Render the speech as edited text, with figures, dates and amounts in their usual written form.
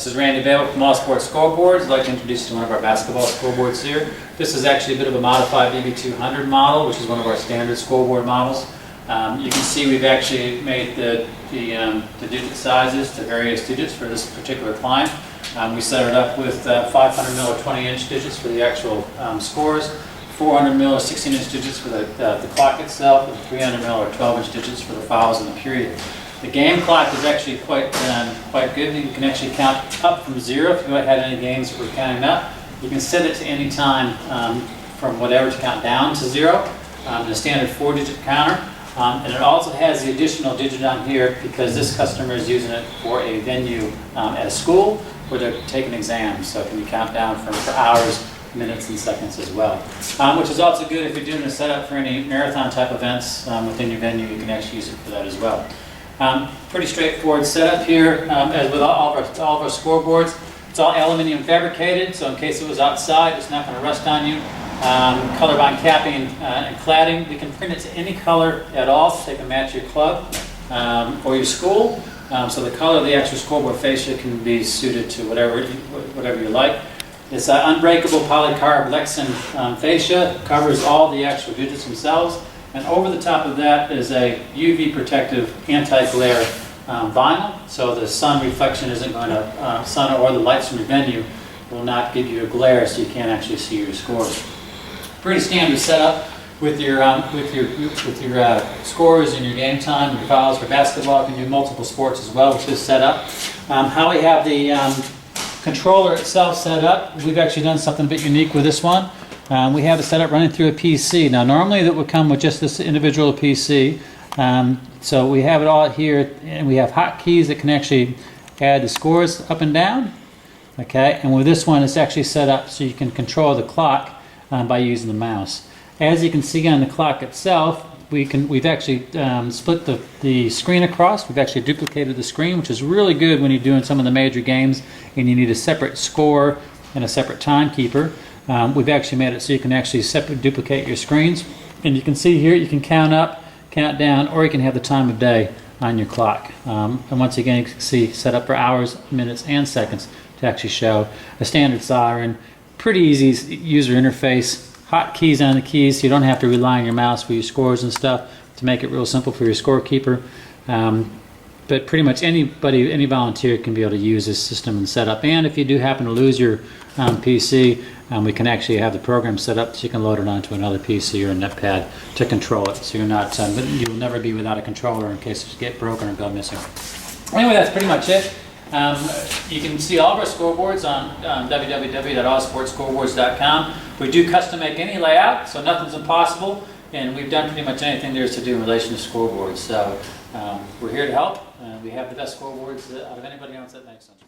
This is Randy Bale from AusSport Scoreboards. I'd like to introduce you to one of our basketball scoreboards here. This is actually a bit of a modified BB-200 model, which is one of our standard scoreboard models. You can see we've actually made the digit sizes to various digits for this particular client. We set it up with 500 mil or 20-inch digits for the actual scores, 400 mil or 16-inch digits for the clock itself, and 300 mil or 12-inch digits for the fouls in the period. The game clock is actually quite good. You can actually count up from 0 if you had any games that were counting up. You can set it to any time from whatever to count down to 0. The standard 4-digit counter. And it also has the additional digit on here because this customer is using it for a venue at a school where they're taking exams. So it can be count down for hours, minutes, and seconds as well. Which is also good if you're doing a setup for any marathon type events within your venue. You can actually use it for that as well. Pretty straightforward setup here, as with all of our scoreboards. It's all aluminum fabricated, so in case it was outside, it's not going to rust on you. Color bond capping and cladding. We can print it to any color at all, so they can match your club or your school. So the color of the actual scoreboard fascia can be suited to whatever you like. It's an unbreakable polycarb Lexan fascia. Covers all the actual digits themselves. And over the top of that is a UV protective anti-glare vinyl, so the sun reflection isn't going to, sun or the lights from your venue will not give you a glare, so you can't actually see your scores. Pretty standard setup with your scores and your game time, your fouls for basketball. You can do multiple sports as well with this setup. How we have the controller itself set up, we've actually done something a bit unique with this one. We have it set up running through a PC. Now normally that would come with just this individual PC. So we have it all here, and we have hotkeys that can actually add the scores up and down. Okay, and with this one it's actually set up so you can control the clock by using the mouse. As you can see on the clock itself, we've actually split the screen across. We've actually duplicated the screen, which is really good when you're doing some of the major games and you need a separate score and a separate timekeeper. We've actually made it so you can actually duplicate your screens, and you can see here you can count up, count down, or you can have the time of day on your clock. And once again, you can see set up for hours, minutes, and seconds to actually show a standard siren. Pretty easy user interface. Hotkeys on the keys, so you don't have to rely on your mouse for your scores and stuff to make it real simple for your scorekeeper. But pretty much anybody, any volunteer can be able to use this system and set up. And if you do happen to lose your PC, we can actually have the program set up so you can load it onto another PC or a netpad to control it. So you're not, you will never be without a controller in case it get broken or go missing. Anyway, that's pretty much it. You can see all of our scoreboards on www.aussportscoreboards.com. We do custom make any layout, so nothing's impossible, and we've done pretty much anything there is to do in relation to scoreboards. So we're here to help. We have the best scoreboards out of anybody else that makes sense.